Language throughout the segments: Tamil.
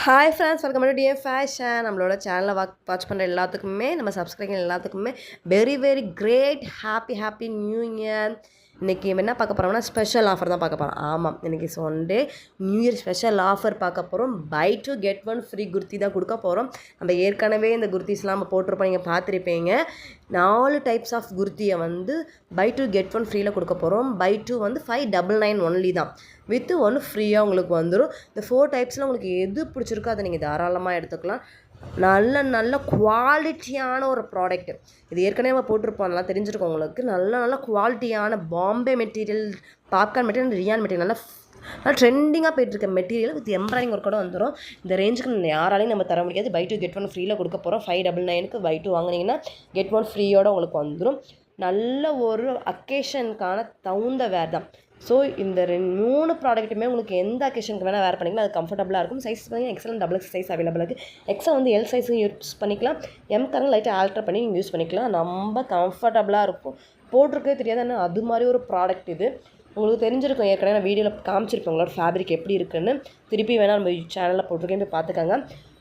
Hi friends, welcome to TF fashion. நம்மளோட சேனலை வாட்ச் பண்ணுற எல்லாத்துக்குமே, நம்ம சப்ஸ்கிரைபர் எல்லாத்துக்குமே very very great happy new year. இன்றைக்கி என்ன பார்க்க போகிறோம்னா ஸ்பெஷல் ஆஃபர் தான் பார்க்க போகிறோம். ஆமாம், இன்றைக்கி Sunday new year special offer பார்க்க போகிறோம். Buy two get one free kurti தான் கொடுக்க போகிறோம். நம்ம ஏற்கனவே இந்த குர்த்திஸ்லாம் நம்ம போட்டிருப்போம், நீங்கள் பார்த்துருப்பீங்க. 4 டைப்ஸ் ஆஃப் குர்த்தியை பை டூ கெட் ஒன் ஃப்ரீயில் கொடுக்க போகிறோம். பை டூ 599 ஒன்லி தான், வித்து ஒன்று ஃப்ரீயாக உங்களுக்கு வந்துடும். இந்த 4 டைப்ஸில் உங்களுக்கு எது பிடிச்சிருக்கோ அதை நீங்கள் தாராளமாக எடுத்துக்கலாம். நல்ல குவாலிட்டியான ஒரு ப்ராடக்ட். இது ஏற்கனவே நம்ம போட்டிருப்போம், நல்லா தெரிஞ்சிருக்கோம் உங்களுக்கு. நல்ல குவாலிட்டியான Bombay material, popcorn material, rayon material, நல்லா ட்ரெண்டிங்காக போயிட்டுருக்க மெட்டீரியல் வித் எம்ப்ராய்டிங் ஒர்க்கோட வந்துடும். இந்த ரேஞ்சுக்கு யாராலையும் நம்ம தர முடியாது. பை டூ கெட் ஒன் ஃப்ரீயில் கொடுக்க போகிறோம். 599க்கு பை டூ வாங்கினீங்கன்னா கெட் ஒன் ஃப்ரீயோடு உங்களுக்கு வந்துடும். நல்ல ஒரு அக்கேஷனுக்கான தகுந்த வேர் தான். ஸோ இந்த 3 ப்ராடக்ட்டுமே உங்களுக்கு எந்த அக்கேஷனுக்கு வேணால் வேர் பண்ணிக்கலாம். அது கம்ஃபர்டபுளாக இருக்கும். சைஸ் பார்த்தீங்கன்னா XL double X size available இருக்குது. எக்ஸல் எல் சைஸும் யூஸ் பண்ணிக்கலாம். எம்காரங்க லைட்டாக ஆல்ட்ரு பண்ணி நீங்கள் யூஸ் பண்ணிக்கலாம். ரொம்ப கம்ஃபர்டபுளாக இருக்கும். போட்டிருக்கே தெரியாது, ஆனால் அது மாதிரி ஒரு ப்ராடக்ட் இது. உங்களுக்கு தெரிஞ்சிருக்கும், ஏற்கனவே நான் வீடியோவில் காமிச்சிருப்பேன் உங்களோட ஃபேப்ரிக் எப்படி இருக்குன்னு. திருப்பி வேணால் நம்ம சேனலில் போட்டிருக்கேன், போய் பார்த்துக்கோங்க.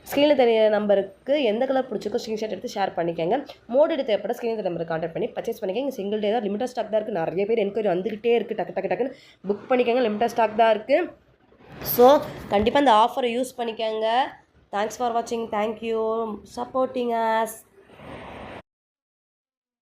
ஸ்க்ரீனில் தெரிய நம்பருக்கு எந்த கலர் பிடிச்சிருக்கோ ஸ்க்ரீன்ஷாட் எடுத்து ஷேர் பண்ணிக்கோங்க. மோடி தேவைப்பட ஸ்க்ரீனில் நம்பருக்கு கான்டாக்ட் பண்ணி பர்ச்சேஸ் பண்ணிக்கோங்க. சிங்கிள் டே தான், லிமிட்டட் ஸ்டாக் தான் இருக்குது. நிறைய பேர் என்கொயரி வந்துக்கிட்டே இருக்குது. டக்குன்னு புக் பண்ணிக்கோங்க. லிமிட்டட் ஸ்டாக் தான் இருக்குது. ஸோ கண்டிப்பாக இந்த ஆஃபரை யூஸ் பண்ணிக்கோங்க. தேங்க்ஸ் ஃபார் வாட்சிங். Thank you supporting us.